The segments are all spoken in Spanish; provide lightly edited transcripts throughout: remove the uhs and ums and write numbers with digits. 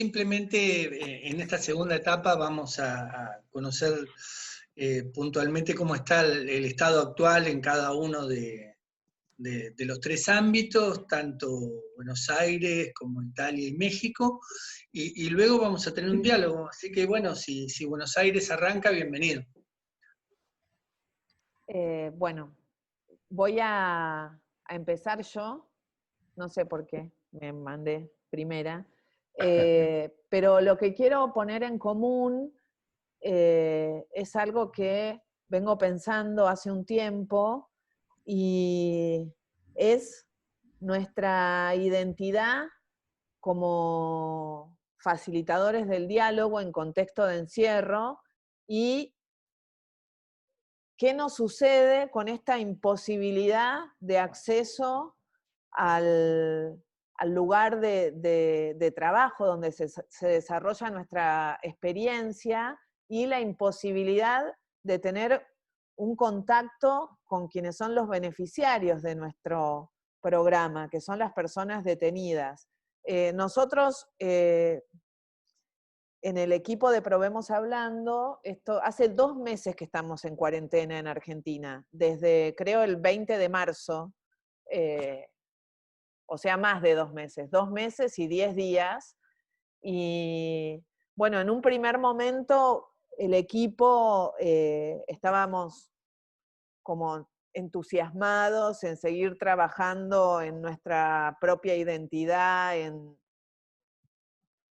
Simplemente en esta segunda etapa vamos a conocer puntualmente cómo está el estado actual en cada uno de los tres ámbitos, tanto Buenos Aires como Italia y México, y luego vamos a tener un diálogo. Así que bueno, si Buenos Aires arranca, bienvenido. Bueno, voy a empezar yo, no sé por qué, me mandé primera, pero lo que quiero poner en común es algo que vengo pensando hace un tiempo y es nuestra identidad como facilitadores del diálogo en contexto de encierro y qué nos sucede con esta imposibilidad de acceso al lugar de trabajo donde se desarrolla nuestra experiencia y la imposibilidad de tener un contacto con quienes son los beneficiarios de nuestro programa, que son las personas detenidas. Nosotros en el equipo de Probemos Hablando, hace 2 meses que estamos en cuarentena en Argentina, desde creo el 20 de marzo, eh, o sea, más de 2 meses y 10 días. Y bueno, en un primer momento el equipo estábamos como entusiasmados en seguir trabajando en nuestra propia identidad,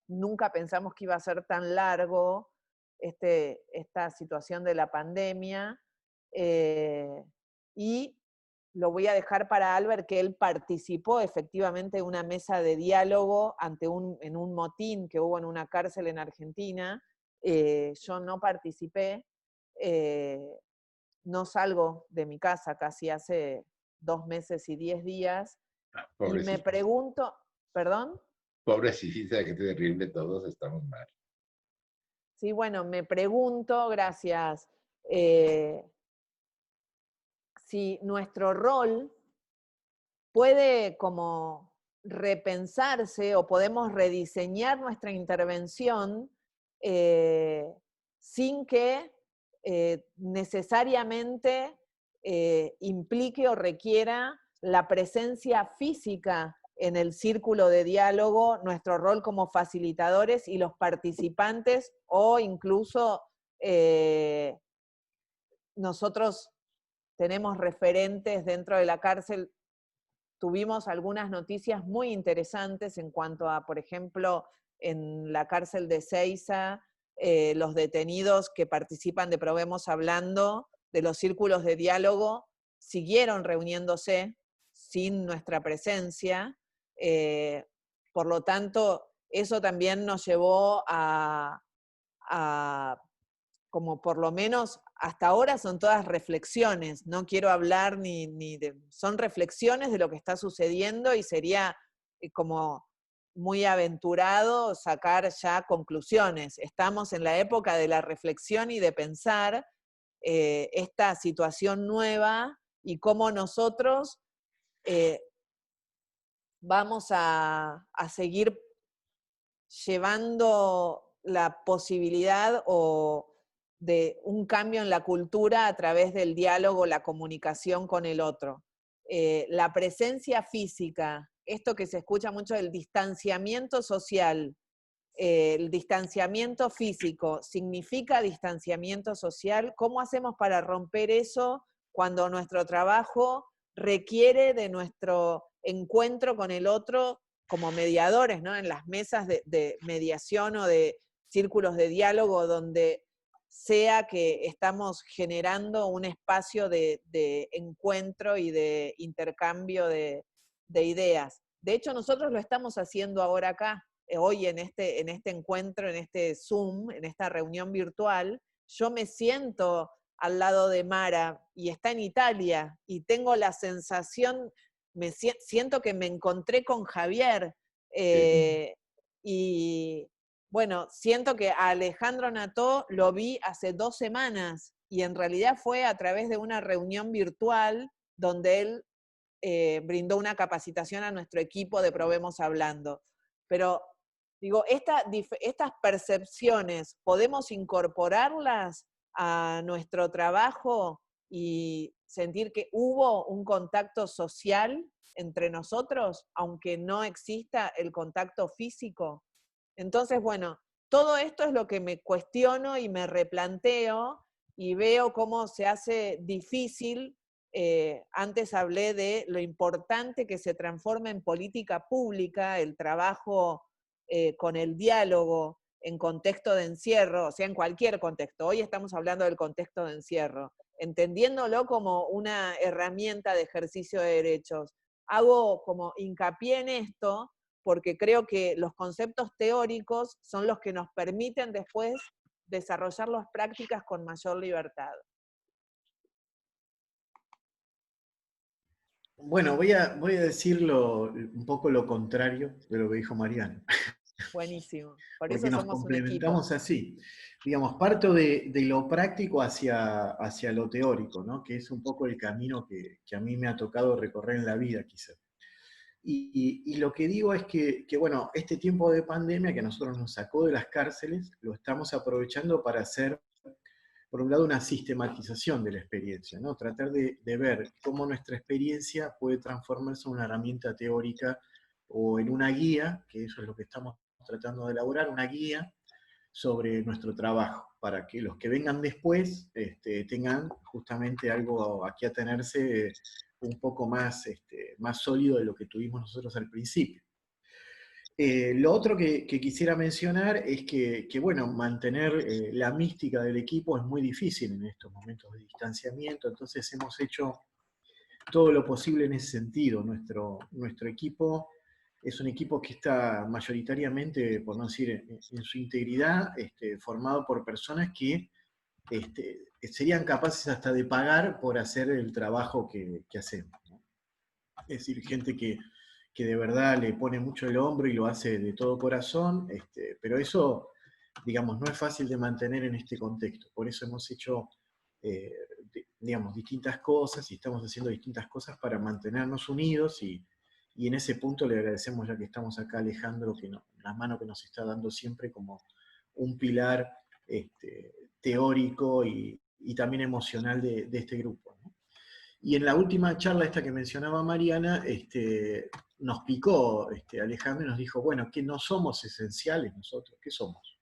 nunca pensamos que iba a ser tan largo esta situación de la pandemia. Y lo voy a dejar para Albert, que él participó efectivamente en una mesa de diálogo en un motín que hubo en una cárcel en Argentina. Yo no participé, no salgo de mi casa casi hace 2 meses y 10 días, y me Pobrecita, pregunto, ¿perdón? pobrecita, qué terrible, todos estamos mal. Sí, bueno, me pregunto, gracias, eh, si nuestro rol puede como repensarse o podemos rediseñar nuestra intervención sin que necesariamente implique o requiera la presencia física en el círculo de diálogo, nuestro rol como facilitadores y los participantes, o incluso nosotros tenemos referentes dentro de la cárcel. Tuvimos algunas noticias muy interesantes en cuanto a, por ejemplo, en la cárcel de Seiza, los detenidos que participan de Probemos Hablando, de los círculos de diálogo, siguieron reuniéndose sin nuestra presencia. Por lo tanto, eso también nos llevó a como por lo menos hasta ahora son todas reflexiones, no quiero hablar son reflexiones de lo que está sucediendo y sería como muy aventurado sacar ya conclusiones. Estamos en la época de la reflexión y de pensar esta situación nueva y cómo nosotros vamos a seguir llevando la posibilidad de un cambio en la cultura a través del diálogo, la comunicación con el otro. La presencia física, esto que se escucha mucho del distanciamiento social, el distanciamiento físico, ¿significa distanciamiento social? ¿Cómo hacemos para romper eso cuando nuestro trabajo requiere de nuestro encuentro con el otro como mediadores, ¿no? En las mesas de mediación o de círculos de diálogo donde sea que estamos generando un espacio de encuentro y de intercambio de ideas. De hecho, nosotros lo estamos haciendo ahora acá, hoy en este encuentro, en este Zoom, en esta reunión virtual. Yo me siento al lado de Mara y está en Italia y tengo la sensación, siento que me encontré con Javier y bueno, siento que a Alejandro Nató lo vi hace 2 semanas y en realidad fue a través de una reunión virtual donde él brindó una capacitación a nuestro equipo de Probemos Hablando. Pero Digo, estas percepciones, ¿podemos incorporarlas a nuestro trabajo y sentir que hubo un contacto social entre nosotros, aunque no exista el contacto físico? Entonces, bueno, todo esto es lo que me cuestiono y me replanteo y veo cómo se hace difícil. Antes hablé de lo importante que se transforma en política pública el trabajo con el diálogo en contexto de encierro, o sea, en cualquier contexto. Hoy estamos hablando del contexto de encierro, entendiéndolo como una herramienta de ejercicio de derechos. Hago como hincapié en esto porque creo que los conceptos teóricos son los que nos permiten después desarrollar las prácticas con mayor libertad. Bueno, voy a decirlo un poco lo contrario de lo que dijo Mariana, Buenísimo. Por porque eso nos somos un equipo. complementamos así. Digamos, parto de lo práctico hacia lo teórico, ¿no? Que es un poco el camino que a mí me ha tocado recorrer en la vida, quizás. Y lo que digo es bueno, este tiempo de pandemia que a nosotros nos sacó de las cárceles, lo estamos aprovechando para hacer, por un lado, una sistematización de la experiencia, ¿no? Tratar de ver cómo nuestra experiencia puede transformarse en una herramienta teórica o en una guía, que eso es lo que estamos tratando de elaborar, una guía sobre nuestro trabajo, para que los que vengan después tengan justamente algo a qué atenerse un poco más, más sólido de lo que tuvimos nosotros al principio. Lo otro que quisiera mencionar es bueno, mantener la mística del equipo es muy difícil en estos momentos de distanciamiento, entonces hemos hecho todo lo posible en ese sentido. Nuestro equipo es un equipo que está mayoritariamente, por no decir en su integridad, formado por personas que serían capaces hasta de pagar por hacer el trabajo que hacemos, ¿no? Es decir, gente que de verdad le pone mucho el hombro y lo hace de todo corazón, pero eso, digamos, no es fácil de mantener en este contexto. Por eso hemos hecho, digamos, distintas cosas y estamos haciendo distintas cosas para mantenernos unidos y en ese punto le agradecemos, ya que estamos acá, a Alejandro, la mano que nos está dando siempre como un pilar teórico y también emocional de este grupo, ¿no? Y en la última charla esta que mencionaba Mariana, nos picó Alejandro y nos dijo, bueno, que no somos esenciales nosotros, ¿qué somos?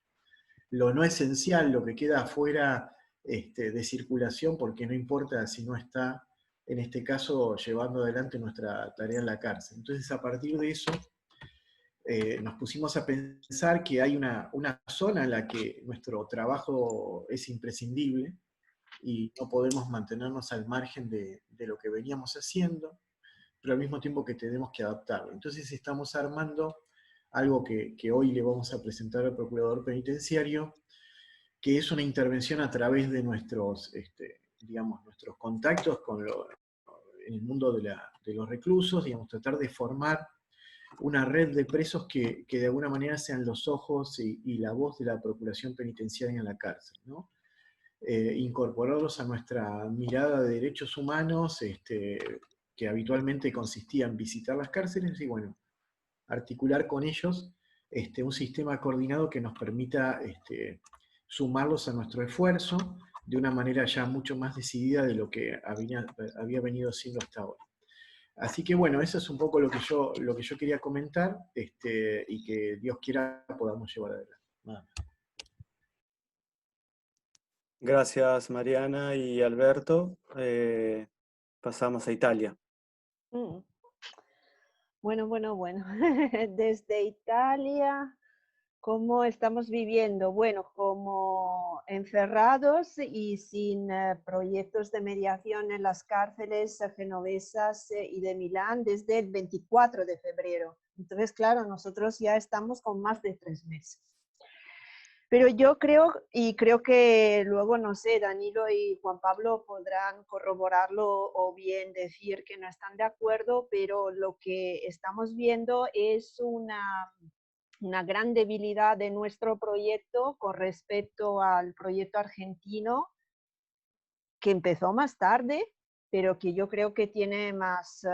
Lo no esencial, lo que queda afuera de circulación, porque no importa si no está, en este caso, llevando adelante nuestra tarea en la cárcel. Entonces, a partir de eso, nos pusimos a pensar que hay una zona en la que nuestro trabajo es imprescindible, y no podemos mantenernos al margen de lo que veníamos haciendo, pero al mismo tiempo que tenemos que adaptarlo. Entonces estamos armando algo que hoy le vamos a presentar al procurador penitenciario, que es una intervención a través de digamos, nuestros contactos en el mundo de los reclusos, digamos, tratar de formar una red de presos que de alguna manera sean los ojos y la voz de la Procuración Penitenciaria en la cárcel, ¿no? Incorporarlos a nuestra mirada de derechos humanos, que habitualmente consistía en visitar las cárceles y, bueno, articular con ellos un sistema coordinado que nos permita sumarlos a nuestro esfuerzo de una manera ya mucho más decidida de lo que había venido siendo hasta ahora. Así que bueno, eso es un poco lo que yo quería comentar, y que Dios quiera podamos llevar adelante. Nada más. Gracias, Mariana y Alberto. Pasamos a Italia. Mm. Bueno. Desde Italia, ¿cómo estamos viviendo? Bueno, como encerrados y sin proyectos de mediación en las cárceles genovesas y de Milán desde el 24 de febrero. Entonces, claro, nosotros ya estamos con más de 3 meses. Pero yo creo, y creo que luego, no sé, Danilo y Juan Pablo podrán corroborarlo o bien decir que no están de acuerdo, pero lo que estamos viendo es una gran debilidad de nuestro proyecto con respecto al proyecto argentino, que empezó más tarde pero que yo creo que tiene más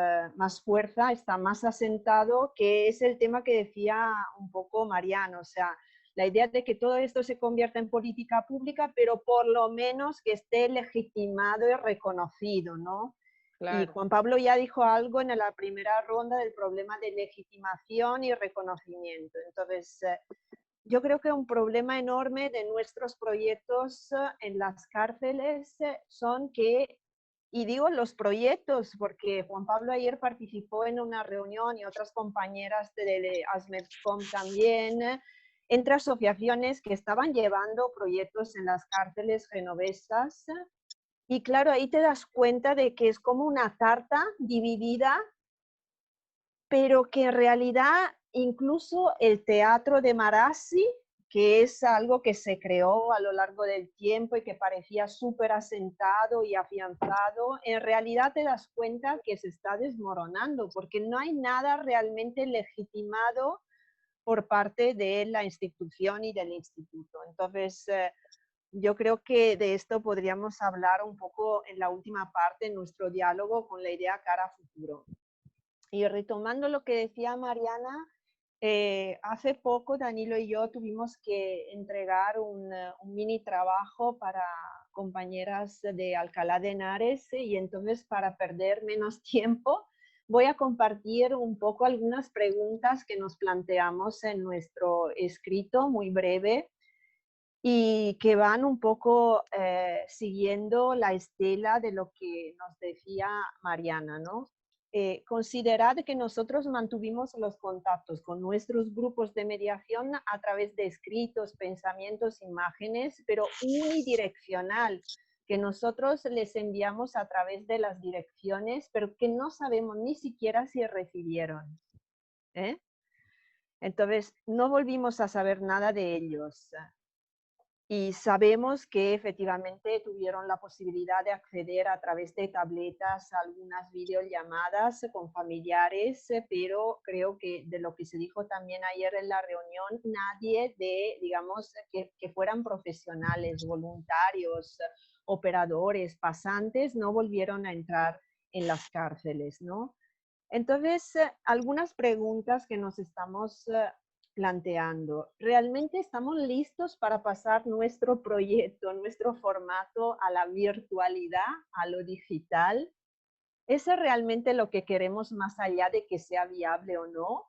fuerza, está más asentado, que es el tema que decía un poco Mariano, o sea, la idea de que todo esto se convierta en política pública, pero por lo menos que esté legitimado y reconocido, ¿no? Claro. Y Juan Pablo ya dijo algo en la primera ronda del problema de legitimación y reconocimiento. Entonces, yo creo que un problema enorme de nuestros proyectos en las cárceles son que, y digo los proyectos, porque Juan Pablo ayer participó en una reunión y otras compañeras de ASMERSCOM también, entre asociaciones que estaban llevando proyectos en las cárceles genovesas. Y claro, ahí te das cuenta de que es como una tarta dividida, pero que en realidad incluso el teatro de Marassi, que es algo que se creó a lo largo del tiempo y que parecía súper asentado y afianzado, en realidad te das cuenta que se está desmoronando, porque no hay nada realmente legitimado por parte de la institución y del instituto. Entonces, yo creo que de esto podríamos hablar un poco en la última parte, en nuestro diálogo con la idea cara a futuro. Y retomando lo que decía Mariana, hace poco Danilo y yo tuvimos que entregar un mini trabajo para compañeras de Alcalá de Henares y entonces para perder menos tiempo voy a compartir un poco algunas preguntas que nos planteamos en nuestro escrito muy breve y que van un poco siguiendo la estela de lo que nos decía Mariana, ¿no? Considerad que nosotros mantuvimos los contactos con nuestros grupos de mediación a través de escritos, pensamientos, imágenes, pero unidireccional, que nosotros les enviamos a través de las direcciones, pero que no sabemos ni siquiera si recibieron. Entonces, no volvimos a saber nada de ellos. Y sabemos que efectivamente tuvieron la posibilidad de acceder a través de tabletas a algunas videollamadas con familiares, pero creo que de lo que se dijo también ayer en la reunión, nadie de, digamos, que fueran profesionales, voluntarios, operadores, pasantes, no volvieron a entrar en las cárceles, ¿no? Entonces, algunas preguntas que nos estamos planteando. ¿Realmente estamos listos para pasar nuestro proyecto, nuestro formato a la virtualidad, a lo digital? ¿Es realmente lo que queremos más allá de que sea viable o no?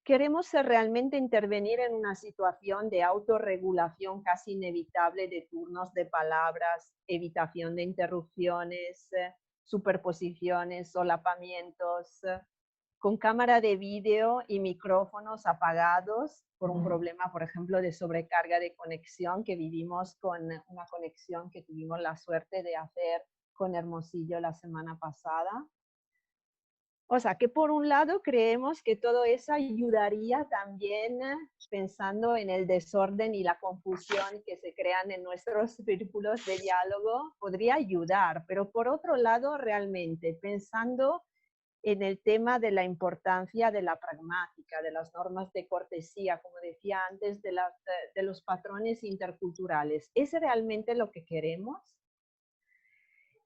¿Queremos realmente intervenir en una situación de autorregulación casi inevitable de turnos de palabras, evitación de interrupciones, superposiciones, solapamientos, con cámara de vídeo y micrófonos apagados por un problema, por ejemplo, de sobrecarga de conexión que vivimos con una conexión que tuvimos la suerte de hacer con Hermosillo la semana pasada? O sea, que por un lado creemos que todo eso ayudaría también, pensando en el desorden y la confusión que se crean en nuestros círculos de diálogo, podría ayudar, pero por otro lado, realmente, pensando en el tema de la importancia de la pragmática, de las normas de cortesía, como decía antes, de los patrones interculturales, ¿es realmente lo que queremos?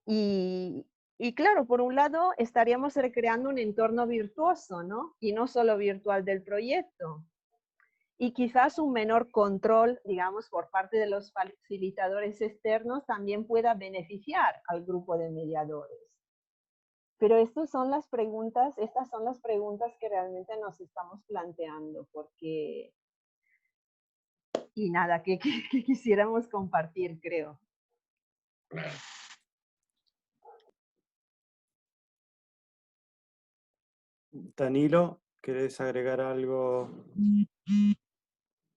Y claro, por un lado estaríamos recreando un entorno virtuoso, ¿no? Y no solo virtual del proyecto. Y quizás un menor control, digamos, por parte de los facilitadores externos también pueda beneficiar al grupo de mediadores. Pero estas son las preguntas que realmente nos estamos planteando, porque... Y nada, que quisiéramos compartir, creo. Claro. Danilo, ¿querés agregar algo?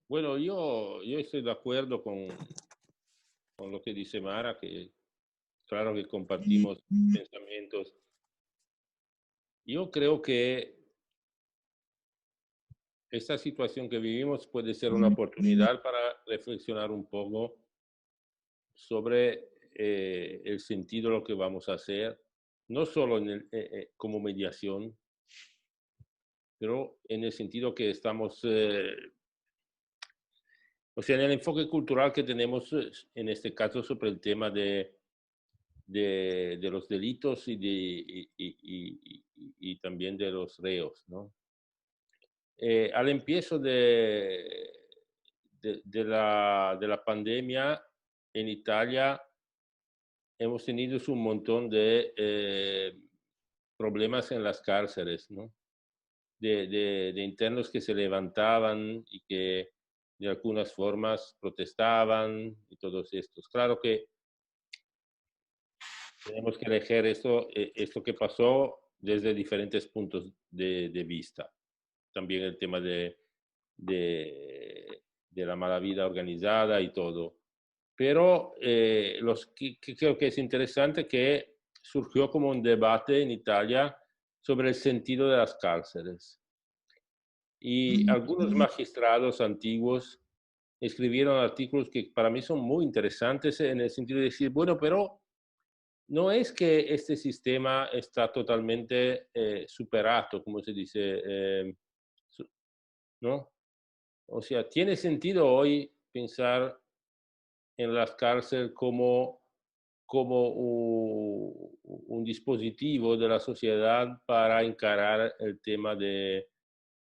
Bueno, yo estoy de acuerdo con lo que dice Mara, que claro que compartimos pensamientos. Yo creo que esta situación que vivimos puede ser una oportunidad para reflexionar un poco sobre el sentido de lo que vamos a hacer, no solo como mediación, pero en el sentido que estamos, o sea, en el enfoque cultural que tenemos en este caso sobre el tema de de los delitos y también de los reos, ¿no? Al empiezo de la pandemia en Italia hemos tenido un montón de problemas en las cárceles, ¿no? De internos que se levantaban y que de algunas formas protestaban y todos estos. Claro que tenemos que elegir esto que pasó desde diferentes puntos de vista. También el tema de la mala vida organizada y todo. Pero que creo que es interesante que surgió como un debate en Italia sobre el sentido de las cárceles. Y algunos magistrados antiguos escribieron artículos que para mí son muy interesantes en el sentido de decir, bueno, pero no es que este sistema está totalmente superado, como se dice, ¿no? O sea, tiene sentido hoy pensar en las cárceles como un dispositivo de la sociedad para encarar el tema de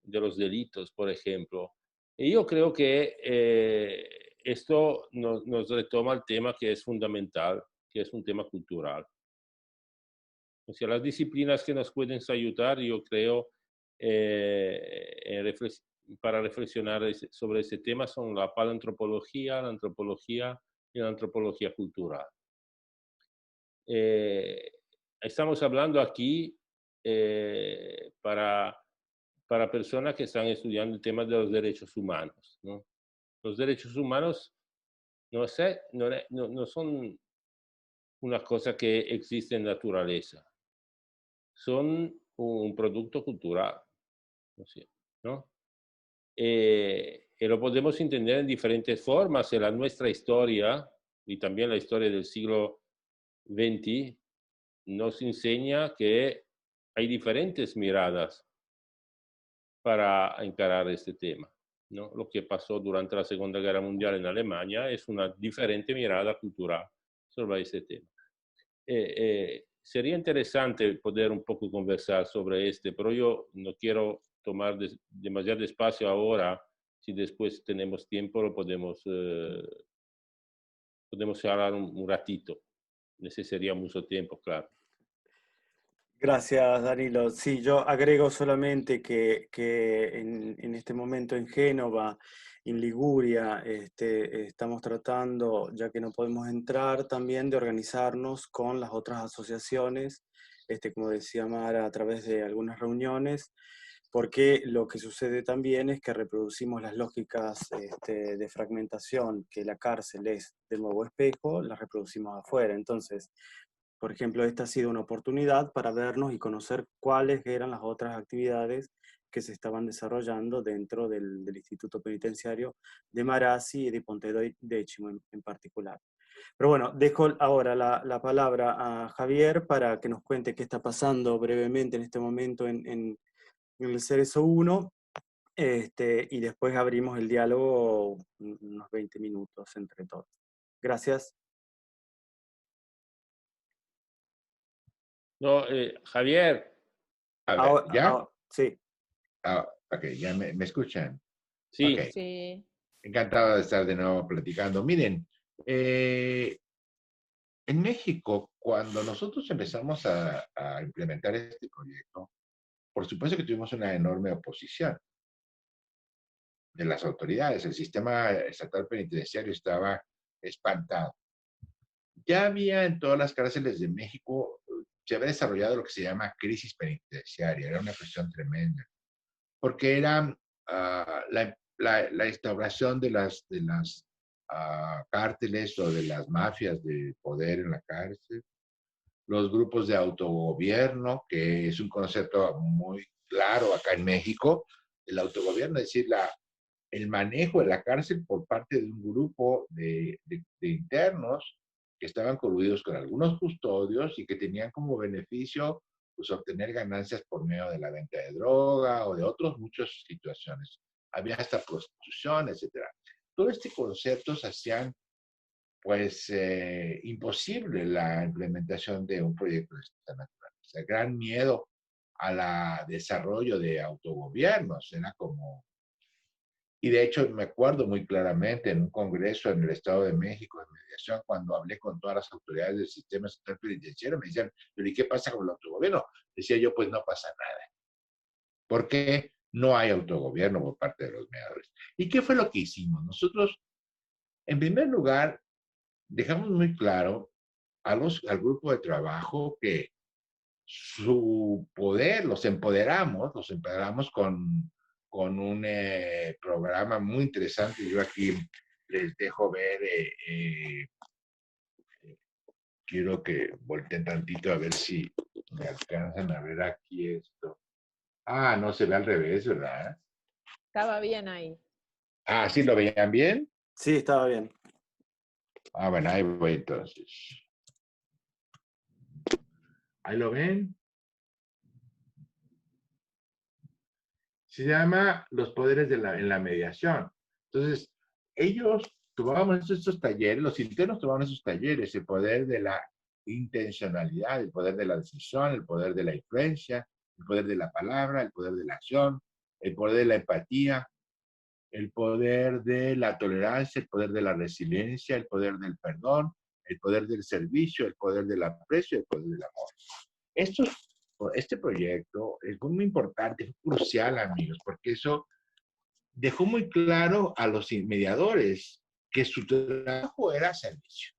los delitos, por ejemplo. Y yo creo que esto nos retoma el tema que es fundamental, que es un tema cultural. O sea, las disciplinas que nos pueden ayudar, yo creo, para reflexionar sobre ese tema son la paleoantropología, la antropología y la antropología cultural. Estamos hablando aquí para personas que están estudiando el tema de los derechos humanos, ¿no? Los derechos humanos no son una cosa que existe en naturaleza, son un producto cultural, ¿no? Y lo podemos entender en diferentes formas. En la nuestra historia y también la historia del siglo XX nos enseña que hay diferentes miradas para encarar este tema, ¿no? Lo que pasó durante la Segunda Guerra Mundial en Alemania es una diferente mirada cultural sobre este tema. Sería interesante poder un poco conversar sobre pero yo no quiero tomar demasiado espacio ahora. Si después tenemos tiempo, lo podemos hablar un ratito. Necesitaría mucho tiempo, claro. Gracias, Danilo. Sí, yo agrego solamente que en este momento en Génova, en Liguria, estamos tratando, ya que no podemos entrar, también de organizarnos con las otras asociaciones, como decía Mara, a través de algunas reuniones, porque lo que sucede también es que reproducimos las lógicas de fragmentación, que la cárcel es de nuevo espejo, las reproducimos afuera. Entonces, por ejemplo, esta ha sido una oportunidad para vernos y conocer cuáles eran las otras actividades que se estaban desarrollando dentro del Instituto Penitenciario de Marassi y de Ponte Decimo en particular. Pero bueno, dejo ahora la palabra a Javier para que nos cuente qué está pasando brevemente en este momento en el Cerezo 1, y después abrimos el diálogo unos 20 minutos entre todos. Gracias. No, Javier. A ver, ¿ya? Sí. Ok, ya me escuchan. Sí. Okay. Sí. Encantado de estar de nuevo platicando. Miren, en México, cuando nosotros empezamos a implementar este proyecto, por supuesto que tuvimos una enorme oposición de las autoridades. El sistema estatal penitenciario estaba espantado. Ya había en todas las cárceles de México, se había desarrollado lo que se llama crisis penitenciaria. Era una cuestión tremenda, porque era la instauración de las cárteles o de las mafias de poder en la cárcel, los grupos de autogobierno, que es un concepto muy claro acá en México, el autogobierno, es decir, el manejo de la cárcel por parte de un grupo de internos que estaban coludidos con algunos custodios y que tenían como beneficio pues, obtener ganancias por medio de la venta de droga o de otras muchas situaciones. Había hasta prostitución, etc. Todo este concepto se hacían pues imposible la implementación de un proyecto de esta naturaleza. El gran miedo a la desarrollo de autogobiernos era como... Y de hecho me acuerdo muy claramente en un congreso en el Estado de México de mediación, cuando hablé con todas las autoridades del sistema estatal penitenciario, me decían, pero ¿y qué pasa con el autogobierno? Decía yo, pues no pasa nada. Porque no hay autogobierno por parte de los mediadores. ¿Y qué fue lo que hicimos? Nosotros, en primer lugar, dejamos muy claro al grupo de trabajo que su poder los empoderamos con un programa muy interesante. Yo aquí les dejo ver, quiero que volteen tantito a ver si me alcanzan a ver aquí esto. Ah, no se ve al revés, ¿verdad? Estaba bien ahí. Ah, ¿sí lo veían bien? Sí, estaba bien. Ah, bueno, ahí voy entonces. ¿Ahí lo ven? Se llama Los poderes en la mediación. Entonces, ellos tomaban estos talleres, los internos tomaban esos talleres, el poder de la intencionalidad, el poder de la decisión, el poder de la influencia, el poder de la palabra, el poder de la acción, el poder de la empatía, el poder de la tolerancia, el poder de la resiliencia, el poder del perdón, el poder del servicio, el poder del aprecio, el poder del amor. Este proyecto es muy importante, es crucial, amigos, porque eso dejó muy claro a los mediadores que su trabajo era servicio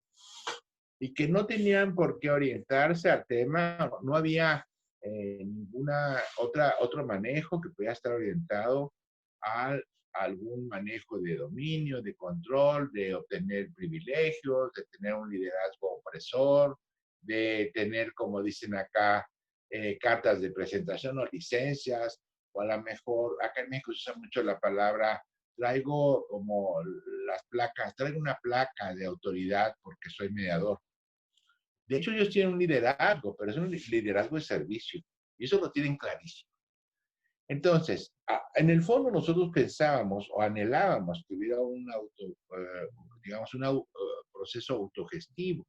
y que no tenían por qué orientarse al tema, no había otro manejo que pudiera estar orientado a algún manejo de dominio, de control, de obtener privilegios, de tener un liderazgo opresor, de tener, como dicen acá, cartas de presentación o licencias, o a lo mejor, acá en México se usa mucho la palabra, traigo como las placas, traigo una placa de autoridad porque soy mediador. De hecho, ellos tienen un liderazgo, pero es un liderazgo de servicio. Y eso lo tienen clarísimo. Entonces, en el fondo nosotros pensábamos o anhelábamos que hubiera digamos, un proceso autogestivo.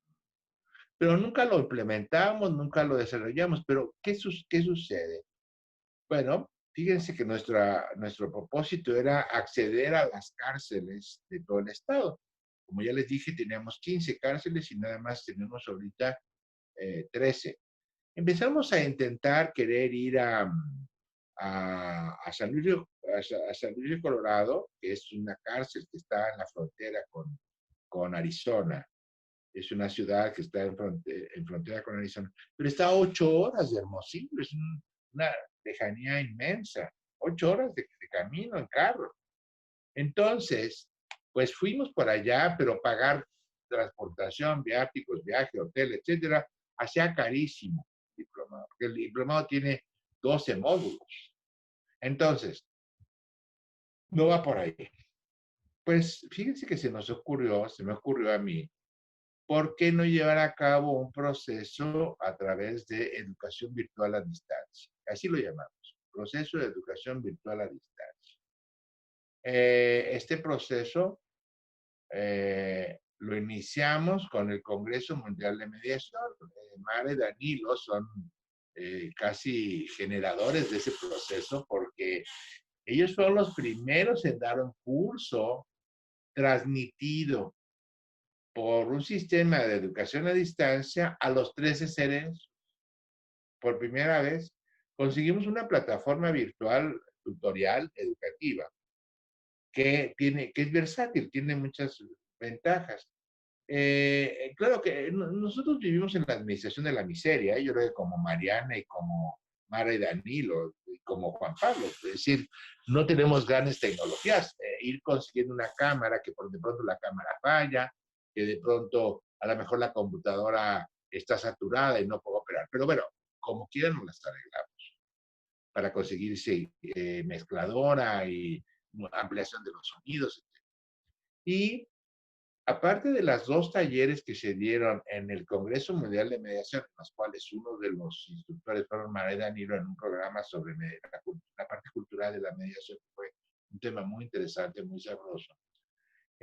Pero nunca lo implementamos, nunca lo desarrollamos. Pero, ¿qué sucede? Bueno, fíjense que nuestro propósito era acceder a las cárceles de todo el estado. Como ya les dije, teníamos 15 cárceles y nada más tenemos ahorita 13. Empezamos a intentar querer ir a San Luis, a San Luis de Colorado, que es una cárcel que está en la frontera con Arizona. Es una ciudad que está en frontera con Arizona, pero está a 8 horas de Hermosillo, es una lejanía inmensa, 8 horas de camino en carro. Entonces, pues fuimos por allá, pero pagar transportación, viáticos, viaje, hotel, etcétera, hacía carísimo el diplomado, porque el diplomado tiene 12 módulos. Entonces, no va por ahí. Pues fíjense que se me ocurrió a mí, ¿por qué no llevar a cabo un proceso a través de educación virtual a distancia? Así lo llamamos, proceso de educación virtual a distancia. Este proceso lo iniciamos con el Congreso Mundial de Mediación. Mara y Danilo son casi generadores de ese proceso porque ellos fueron los primeros en dar un curso transmitido por un sistema de educación a distancia a los 13 seres. Por primera vez conseguimos una plataforma virtual tutorial educativa que es versátil, tiene muchas ventajas. Claro que nosotros vivimos en la administración de la miseria, yo creo que como Mariana y como Mara y Danilo, y como Juan Pablo, es decir, no tenemos grandes tecnologías. Ir consiguiendo una cámara, que de pronto la cámara falla, que de pronto a lo mejor la computadora está saturada y no puedo operar. Pero bueno, como quieran nos las arreglamos para conseguirse mezcladora y ampliación de los sonidos. Y aparte de las 2 talleres que se dieron en el Congreso Mundial de Mediación, en los cuales uno de los instructores fueron Mara y Danilo en un programa sobre la parte cultural de la mediación, que fue un tema muy interesante, muy sabroso.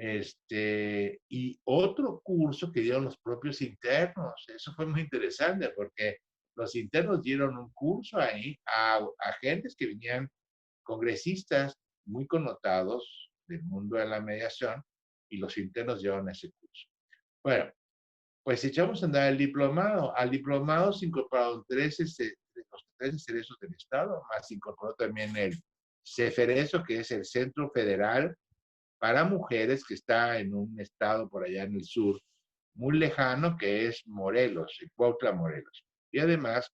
Y otro curso que dieron los propios internos. Eso fue muy interesante porque los internos dieron un curso ahí a agentes que venían, congresistas muy connotados del mundo de la mediación, y los internos llevaron ese curso. Bueno, pues echamos a andar el diplomado. Al diplomado se incorporaron los 13 cerezos del Estado, más se incorporó también el CEFERESO, que es el Centro Federal para Mujeres, que está en un estado por allá en el sur, muy lejano, que es Morelos, Cuautla, Morelos. Y además,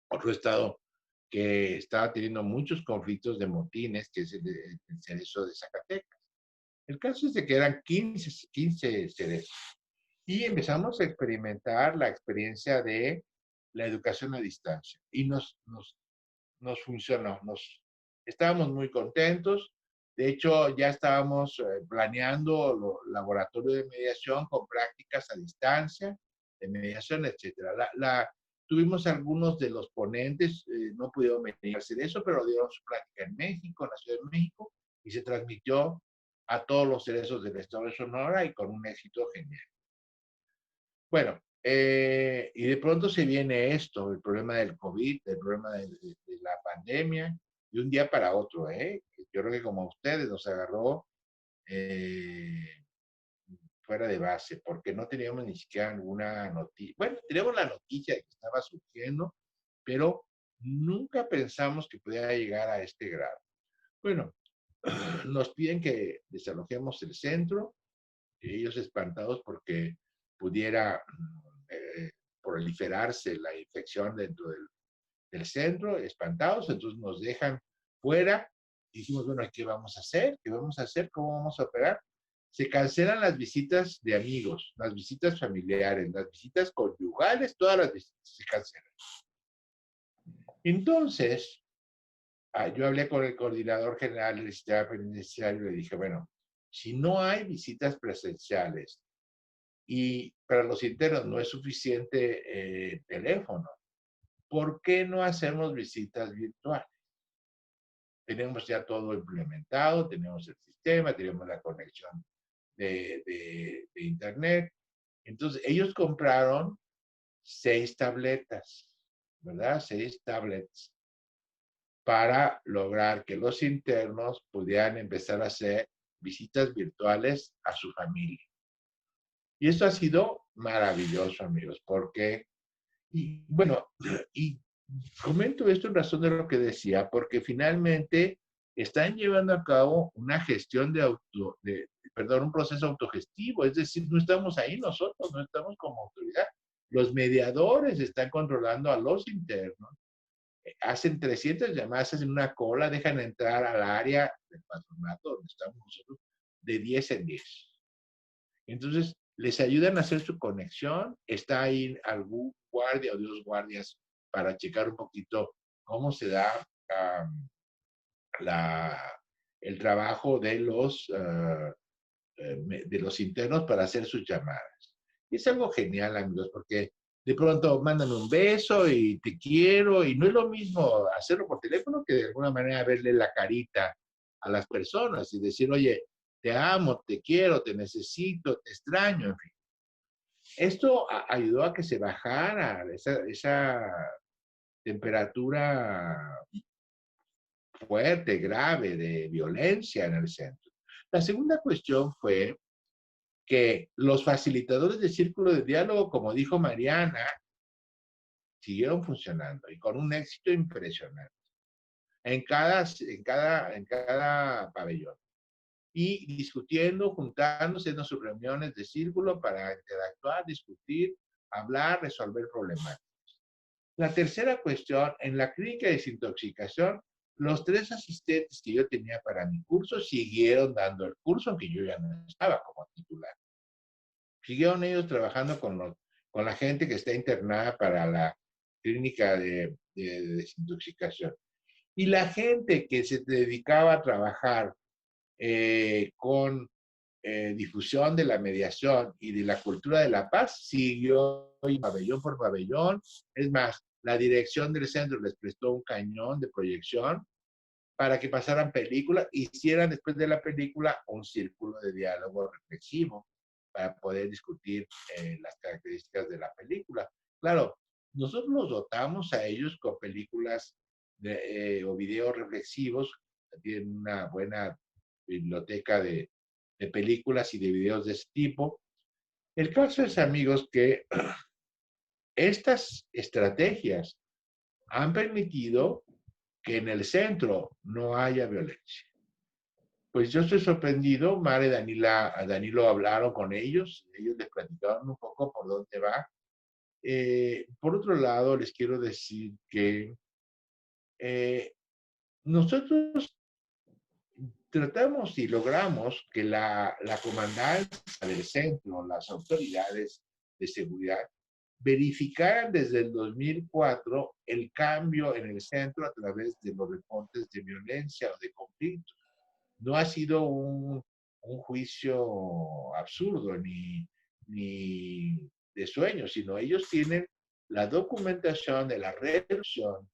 otro estado que estaba teniendo muchos conflictos de motines, que es el cerezo de Zacatecas. El caso es de que eran 15 cerezos. Y empezamos a experimentar la experiencia de la educación a distancia. Y nos funcionó. Estábamos muy contentos. De hecho, ya estábamos planeando laboratorio de mediación con prácticas a distancia, de mediación, etc. Tuvimos algunos de los ponentes, no pudieron venir a hacer eso, pero dieron su práctica en México, en la Ciudad de México, y se transmitió a todos los cerezos del estado de Sonora y con un éxito genial. Bueno, y de pronto se viene esto, el problema del COVID, el problema de la pandemia, de un día para otro, ¿eh? Yo creo que como a ustedes nos agarró fuera de base, porque no teníamos ni siquiera alguna noticia. Bueno, teníamos la noticia de que estaba surgiendo, pero nunca pensamos que pudiera llegar a este grado. Bueno, nos piden que desalojemos el centro, ellos espantados porque pudiera proliferarse la infección dentro del centro, espantados, entonces nos dejan fuera. Dijimos, bueno, ¿qué vamos a hacer? ¿Qué vamos a hacer? ¿Cómo vamos a operar? Se cancelan las visitas de amigos, las visitas familiares, las visitas conyugales, todas las visitas se cancelan. Entonces, yo hablé con el coordinador general del sistema penitenciario y le dije, bueno, si no hay visitas presenciales y para los internos no es suficiente teléfono, ¿por qué no hacemos visitas virtuales? Tenemos ya todo implementado, tenemos el sistema, tenemos la conexión de internet. Entonces, ellos compraron 6 tabletas, ¿verdad? 6 tablets para lograr que los internos pudieran empezar a hacer visitas virtuales a su familia. Y esto ha sido maravilloso, amigos, porque, y bueno, y comento esto en razón de lo que decía, porque finalmente están llevando a cabo una gestión un proceso autogestivo, es decir, no estamos ahí nosotros, no estamos como autoridad. Los mediadores están controlando a los internos, hacen 300 llamadas, hacen una cola, dejan entrar al área del patronato donde estamos nosotros de 10 en 10. Entonces, les ayudan a hacer su conexión, está ahí algún guardia o 2 guardias para checar un poquito cómo se da el trabajo de los internos para hacer sus llamadas. Y es algo genial, amigos, porque de pronto mandan un beso y te quiero, y no es lo mismo hacerlo por teléfono que de alguna manera verle la carita a las personas y decir, oye, te amo, te quiero, te necesito, te extraño, en fin. Esto ayudó a que se bajara esa temperatura fuerte, grave, de violencia en el centro. La segunda cuestión fue que los facilitadores de círculo de diálogo, como dijo Mariana, siguieron funcionando y con un éxito impresionante en cada pabellón. Y discutiendo, juntándose en sus reuniones de círculo para interactuar, discutir, hablar, resolver problemáticas. La tercera cuestión, en la clínica de desintoxicación, los 3 asistentes que yo tenía para mi curso siguieron dando el curso, aunque yo ya no estaba como titular. Siguieron ellos trabajando con la gente que está internada para la clínica de desintoxicación. Y la gente que se dedicaba a trabajar con difusión de la mediación y de la cultura de la paz, siguió pabellón por pabellón. Es más, la dirección del centro les prestó un cañón de proyección para que pasaran películas, hicieran después de la película un círculo de diálogo reflexivo para poder discutir las características de la película. Claro, nosotros los dotamos a ellos con películas o videos reflexivos, tienen una buena biblioteca de películas y de videos de ese tipo. El caso es, amigos, que estas estrategias han permitido que en el centro no haya violencia. Pues yo estoy sorprendido, Mara y Danilo hablaron con ellos les platicaron un poco por dónde va. Por otro lado, les quiero decir que nosotros tratamos y logramos que la comandancia del centro, las autoridades de seguridad, verificaran desde el 2004 el cambio en el centro a través de los reportes de violencia o de conflictos. No ha sido un juicio absurdo ni de sueño, sino ellos tienen la documentación de la reducción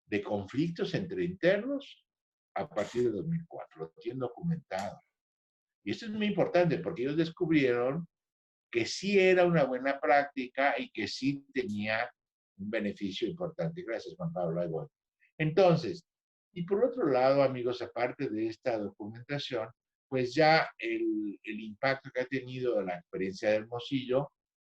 de conflictos entre internos a partir de 2004. Lo tienen documentado. Y esto es muy importante porque ellos descubrieron que sí era una buena práctica y que sí tenía un beneficio importante. Gracias, Juan Pablo. Ahí voy. Entonces, y por otro lado, amigos, aparte de esta documentación, pues ya el impacto que ha tenido la experiencia de Hermosillo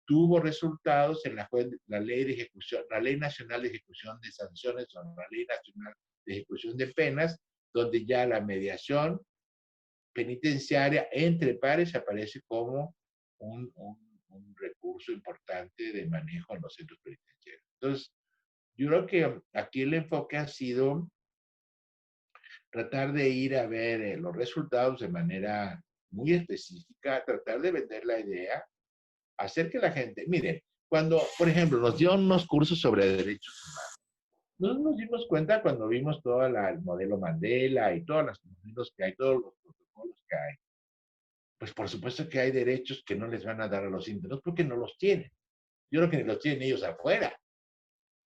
tuvo resultados en la ley de ejecución, la Ley Nacional de Ejecución de Sanciones o la Ley Nacional de Ejecución de Penas, donde ya la mediación penitenciaria entre pares aparece como un recurso importante de manejo en los centros penitenciarios. Entonces, yo creo que aquí el enfoque ha sido tratar de ir a ver los resultados de manera muy específica, tratar de vender la idea, hacer que la gente, miren, cuando, por ejemplo, nos dieron unos cursos sobre derechos humanos, nosotros nos dimos cuenta cuando vimos todo el modelo Mandela y todos los modelos que hay, todos los protocolos que hay, pues por supuesto que hay derechos que no les van a dar a los internos porque no los tienen. Yo creo que ni los tienen ellos afuera.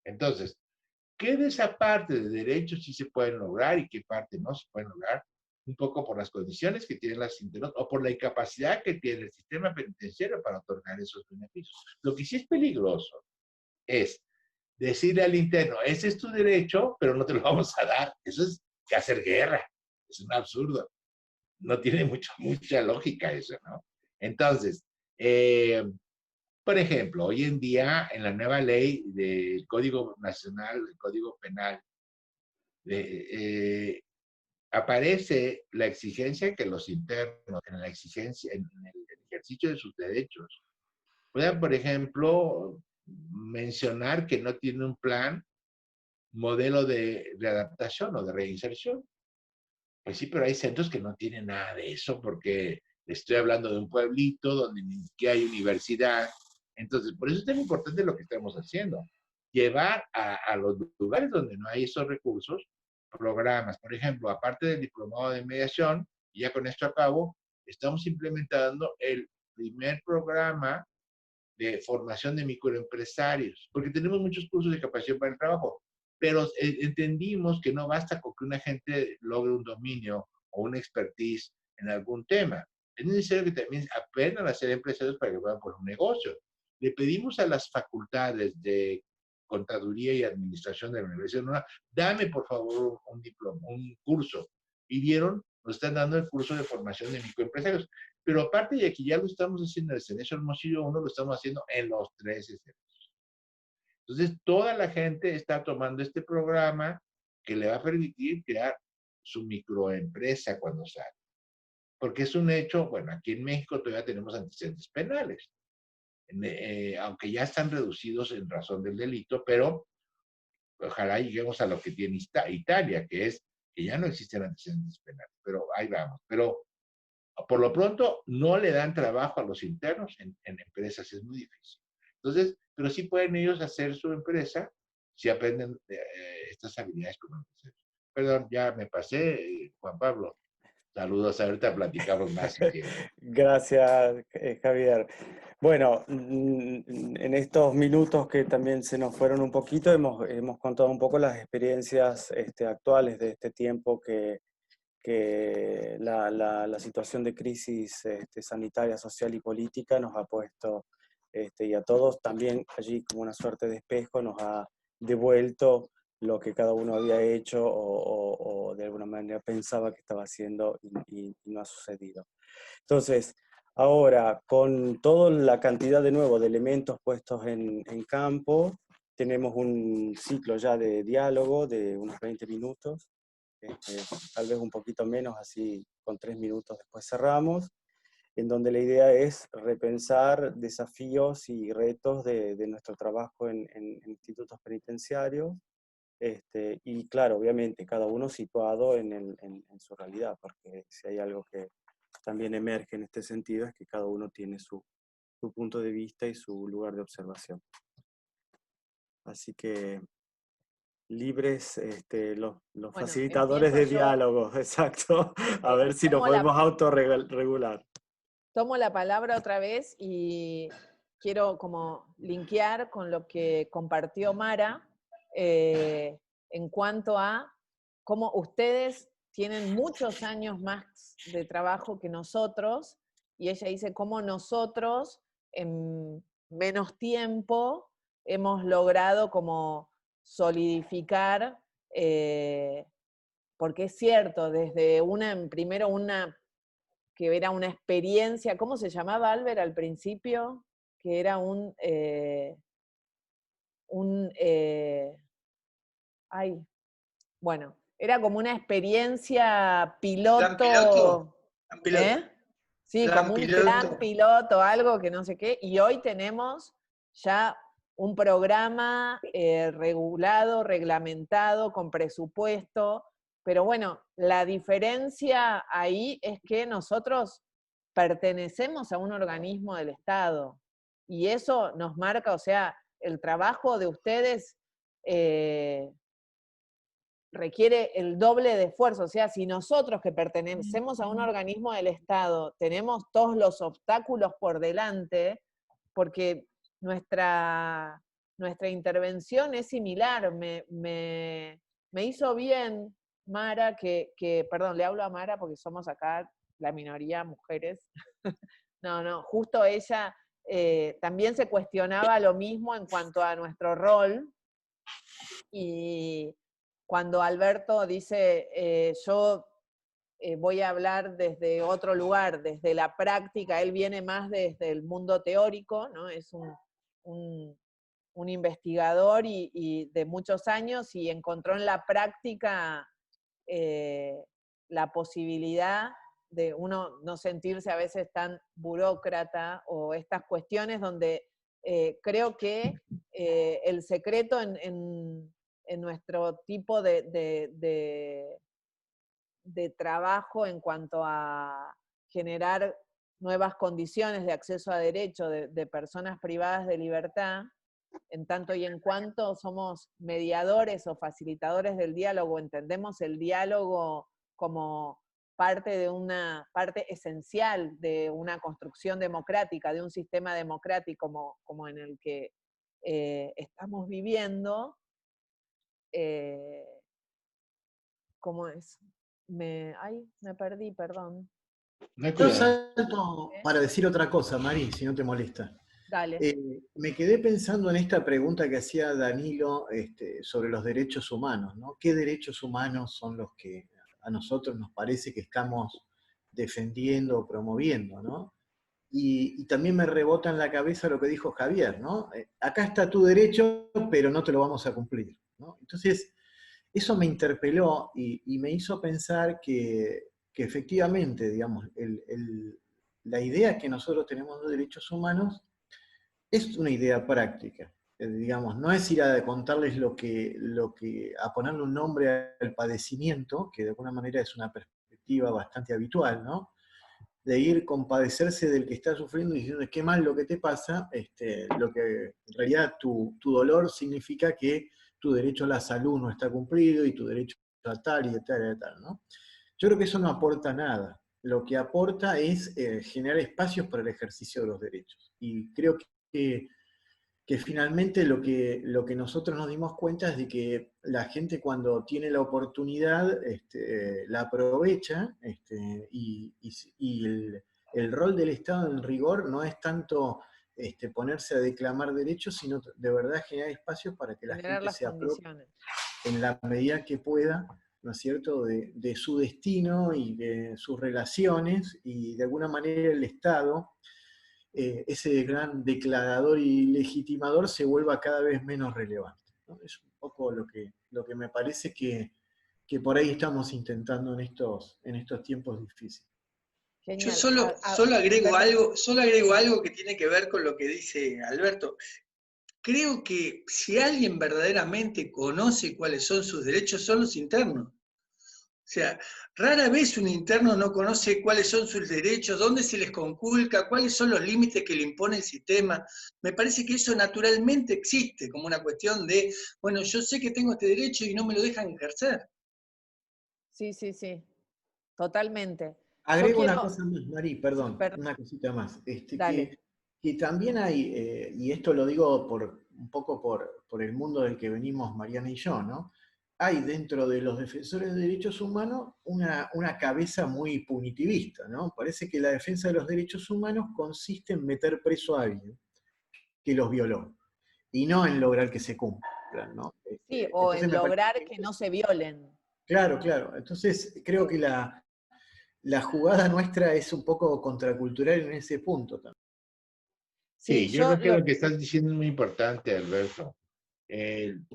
Entonces, ¿qué de esa parte de derechos sí se pueden lograr y qué parte no se pueden lograr? Un poco por las condiciones que tienen las internos o por la incapacidad que tiene el sistema penitenciario para otorgar esos beneficios. Lo que sí es peligroso es decirle al interno, ese es tu derecho, pero no te lo vamos a dar. Eso es hacer guerra. Es un absurdo. No tiene mucha lógica eso, ¿no? Entonces, por ejemplo, hoy en día en la nueva ley del Código Nacional, el Código Penal, aparece la exigencia que los internos, en la exigencia, en el ejercicio de sus derechos, puedan, por ejemplo, mencionar que no tiene un plan, modelo de readaptación o de reinserción. Pues sí, pero hay centros que no tienen nada de eso porque estoy hablando de un pueblito donde ni siquiera hay universidad. Entonces, por eso es tan importante lo que estamos haciendo. Llevar a los lugares donde no hay esos recursos, programas. Por ejemplo, aparte del diplomado de mediación, y ya con esto acabo, estamos implementando el primer programa de formación de microempresarios, porque tenemos muchos cursos de capacitación para el trabajo, pero entendimos que no basta con que una gente logre un dominio o una expertise en algún tema. Es necesario que también aprendan a ser empresarios para que puedan poner un negocio. Le pedimos a las facultades de contaduría y administración de la Universidad de Sonora, dame por favor un diploma, un curso. Y vieron, nos están dando el curso de formación de microempresarios. Pero aparte de que ya lo estamos haciendo en el CENESO Hermosillo 1, lo estamos haciendo en los 3 escenarios. Entonces, toda la gente está tomando este programa que le va a permitir crear su microempresa cuando salga. Porque es un hecho, bueno, aquí en México todavía tenemos antecedentes penales, aunque ya están reducidos en razón del delito, pero ojalá lleguemos a lo que tiene Italia, que es que ya no existen antecedentes penales, pero ahí vamos. Pero por lo pronto no le dan trabajo a los internos en empresas, es muy difícil. Entonces, pero sí pueden ellos hacer su empresa si aprenden estas habilidades como empresarios. Perdón, ya me pasé, Juan Pablo. Saludos, ahorita platicamos más si quieres. Gracias, Javier. Bueno, en estos minutos que también se nos fueron un poquito, hemos contado un poco las experiencias actuales de este tiempo que la situación de crisis sanitaria, social y política nos ha puesto, y a todos también allí como una suerte de espejo, nos ha devuelto lo que cada uno había hecho o de alguna manera pensaba que estaba haciendo y no ha sucedido. Entonces, ahora, con toda la cantidad de nuevo de elementos puestos en campo, tenemos un ciclo ya de diálogo de unos 20 minutos, tal vez un poquito menos, así con 3 minutos después cerramos, en donde la idea es repensar desafíos y retos de nuestro trabajo en institutos penitenciarios, y claro, obviamente, cada uno situado en su realidad, porque si hay algo que también emerge en este sentido es que cada uno tiene su punto de vista y su lugar de observación. Así que libres los Bueno, facilitadores de empiezo yo. diálogo, exacto, a ver si nos Tomo la- podemos autorregular. Tomo la palabra otra vez y quiero como linkear con lo que compartió Mara en cuanto a cómo ustedes tienen muchos años más de trabajo que nosotros, y ella dice cómo nosotros en menos tiempo hemos logrado como solidificar, porque es cierto, desde primero una que era una experiencia, ¿cómo se llamaba, Albert, al principio? Que era ay, bueno, era como una experiencia Plan piloto, piloto, plan piloto, ¿eh? Sí, plan como un plan piloto. piloto, algo que no sé qué, y hoy tenemos ya un programa regulado, reglamentado, con presupuesto, pero bueno, la diferencia ahí es que nosotros pertenecemos a un organismo del Estado, y eso nos marca, o sea, el trabajo de ustedes requiere el doble de esfuerzo. O sea, si nosotros que pertenecemos a un organismo del Estado tenemos todos los obstáculos por delante, porque nuestra intervención es similar. Me hizo bien, Mara, perdón, le hablo a Mara porque somos acá la minoría mujeres. No, justo ella también se cuestionaba lo mismo en cuanto a nuestro rol, y cuando Alberto dice, yo voy a hablar desde otro lugar, desde la práctica, él viene más desde el mundo teórico, ¿no? Es un investigador y de muchos años, y encontró en la práctica la posibilidad de uno no sentirse a veces tan burócrata, o estas cuestiones donde creo que el secreto en nuestro tipo de trabajo en cuanto a generar nuevas condiciones de acceso a derecho de personas privadas de libertad, en tanto y en cuanto somos mediadores o facilitadores del diálogo, entendemos el diálogo como parte esencial de una construcción democrática, de un sistema democrático como en el que estamos viviendo. ¿Cómo es? Me perdí, perdón. No hay Yo cuidado. salto para decir otra cosa, Mari, si no te molesta. Dale. Me quedé pensando en esta pregunta que hacía Danilo sobre los derechos humanos, ¿no? ¿Qué derechos humanos son los que a nosotros nos parece que estamos defendiendo o promoviendo, ¿no? Y también me rebota en la cabeza lo que dijo Javier, ¿no? Acá está tu derecho, pero no te lo vamos a cumplir, ¿no? Entonces, eso me interpeló y me hizo pensar que efectivamente, digamos, la idea que nosotros tenemos de derechos humanos es una idea práctica. Digamos, no es ir a contarles a ponerle un nombre al padecimiento, que de alguna manera es una perspectiva bastante habitual, ¿no? De ir compadecerse del que está sufriendo y diciendo qué mal lo que te pasa, lo que en realidad tu dolor significa que tu derecho a la salud no está cumplido y tu derecho a tal y a tal y a tal, ¿no? Yo creo que eso no aporta nada. lo que aporta es generar espacios para el ejercicio de los derechos. Y creo que finalmente lo que nosotros nos dimos cuenta es de que la gente cuando tiene la oportunidad la aprovecha, y el rol del Estado en rigor no es tanto ponerse a declamar derechos, sino de verdad generar espacios para que la Generar gente las se apropie condiciones. en la medida que pueda, ¿no es cierto?, de su destino y de sus relaciones, y de alguna manera el Estado, ese gran declarador y legitimador, se vuelva cada vez menos relevante, ¿no? Es un poco lo que me parece que por ahí estamos intentando en estos tiempos difíciles. Yo Genial. solo agrego Sí. algo que tiene que ver con lo que dice Alberto. Creo que si alguien verdaderamente conoce cuáles son sus derechos, son los internos. O sea, rara vez un interno no conoce cuáles son sus derechos, dónde se les conculca, cuáles son los límites que le impone el sistema. Me parece que eso naturalmente existe, como una cuestión de, bueno, yo sé que tengo este derecho y no me lo dejan ejercer. Sí, sí, sí, totalmente. Yo Agrego una quiero, cosa más, Mari, perdón, perdón, una cosita más. dale. Que también hay, y esto lo digo un poco por el mundo del que venimos Mariana y yo, ¿no? Hay dentro de los defensores de derechos humanos una cabeza muy punitivista, ¿no? Parece que la defensa de los derechos humanos consiste en meter preso a alguien que los violó, y no en lograr que se cumplan, ¿no? Sí, o Entonces en me parece lograr que no se violen. claro, claro. Entonces creo que Sí, la jugada nuestra es un poco contracultural en ese punto también. sí, Sí, yo creo que lo que estás diciendo es muy importante, Alberto. El-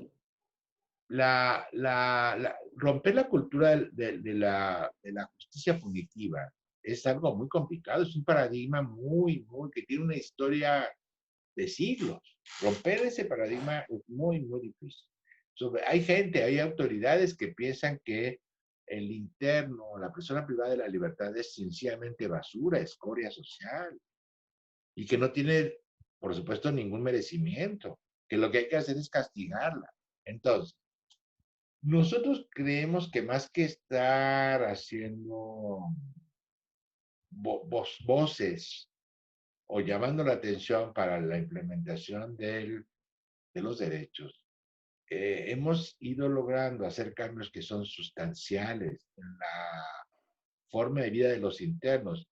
romper la cultura de la justicia punitiva es algo muy complicado, es un paradigma que tiene una historia de siglos. Romper ese paradigma es muy difícil. Hay autoridades que piensan que el interno, la persona privada de la libertad es sencillamente basura, escoria social, y que no tiene, por supuesto, ningún merecimiento, que lo que hay que hacer es castigarla. Entonces, nosotros creemos que más que estar haciendo voces o llamando la atención para la implementación de los derechos, hemos ido logrando hacer cambios que son sustanciales en la forma de vida de los internos,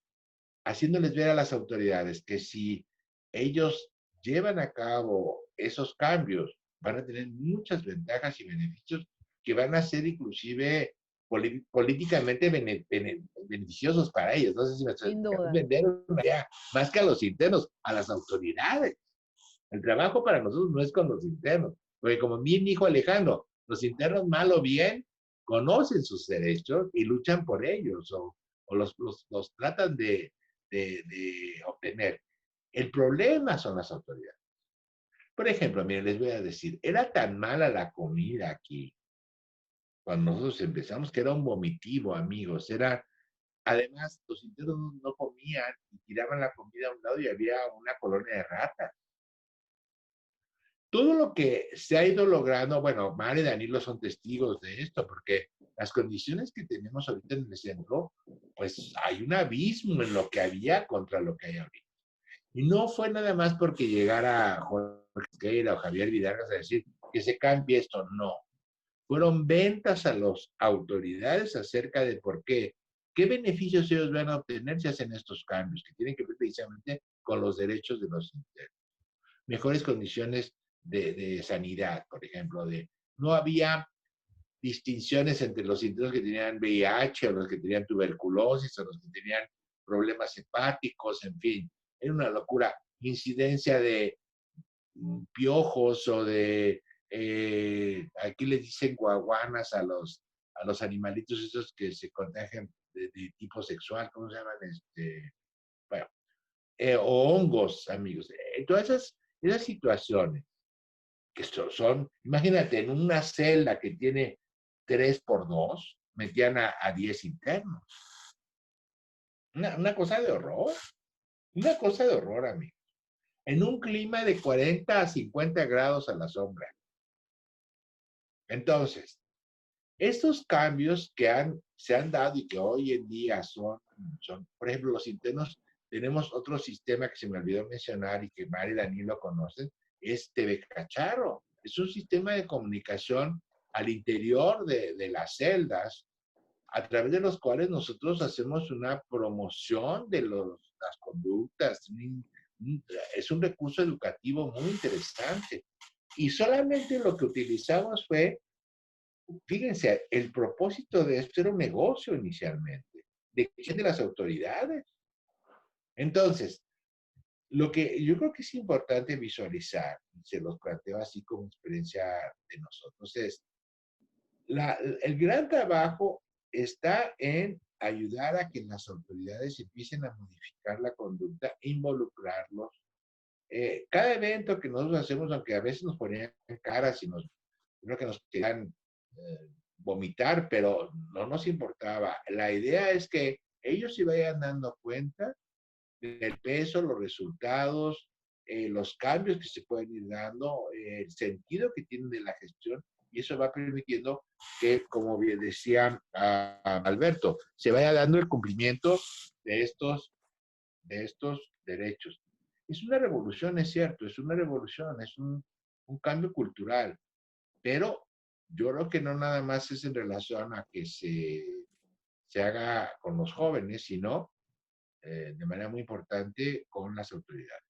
haciéndoles ver a las autoridades que si ellos llevan a cabo esos cambios, van a tener muchas ventajas y beneficios que van a ser inclusive políticamente beneficiosos para ellos. No sé si me sin queremos duda. vender una idea, más que a los internos, a las autoridades. El trabajo para nosotros no es con los internos, porque como mi hijo Alejandro, los internos mal o bien conocen sus derechos y luchan por ellos o los tratan de obtener. El problema son las autoridades. Por ejemplo, miren, les voy a decir, era tan mala la comida aquí, cuando nosotros empezamos, que era un vomitivo, amigos. Además, los internos no comían y tiraban la comida a un lado y había una colonia de ratas. Todo lo que se ha ido logrando, bueno, Mara y Danilo son testigos de esto, porque las condiciones que tenemos ahorita en el centro, pues hay un abismo en lo que había contra lo que hay ahorita. Y no fue nada más porque llegara Jorge Esqueira o Javier Vidargas a decir que se cambie esto, no. Fueron ventas a las autoridades acerca de por qué beneficios ellos van a obtener si hacen estos cambios, que tienen que ver precisamente con los derechos de los internos. Mejores condiciones de sanidad, por ejemplo, no había distinciones entre los internos que tenían VIH o los que tenían tuberculosis o los que tenían problemas hepáticos, en fin, era una locura. Incidencia de piojos o aquí les dicen guaguanas a los animalitos esos que se contagian de tipo sexual, ¿cómo se llaman? Bueno, o hongos, amigos. Todas esas situaciones que imagínate, en una celda que tiene 3x2, metían a 10 internos. Una cosa de horror. Una cosa de horror, amigo. En un clima de 40 a 50 grados a la sombra. Entonces, estos cambios que han se han dado y que hoy en día son, por ejemplo, los internos, tenemos otro sistema que se me olvidó mencionar y que Mari y Dani lo conocen, es TV Cacharro. Es un sistema de comunicación al interior de las celdas, a través de los cuales nosotros hacemos una promoción de las conductas. Es un recurso educativo muy interesante. Y solamente lo que utilizamos fue, fíjense, el propósito de esto era un negocio inicialmente, de las autoridades. Entonces, lo que yo creo que es importante visualizar, y se los planteo así como experiencia de nosotros, es el gran trabajo está en ayudar a que las autoridades empiecen a modificar la conducta e involucrarlos. Cada evento que nosotros hacemos, aunque a veces nos ponían caras y creo que nos querían vomitar, pero no nos importaba. La idea es que ellos se vayan dando cuenta del peso, los resultados, los cambios que se pueden ir dando, el sentido que tienen de la gestión, y eso va permitiendo que, como bien decía Alberto, se vaya dando el cumplimiento de estos derechos. Es una revolución, es cierto, es una revolución, es un cambio cultural, pero yo creo que no nada más es en relación a que se haga con los jóvenes, sino de manera muy importante con las autoridades.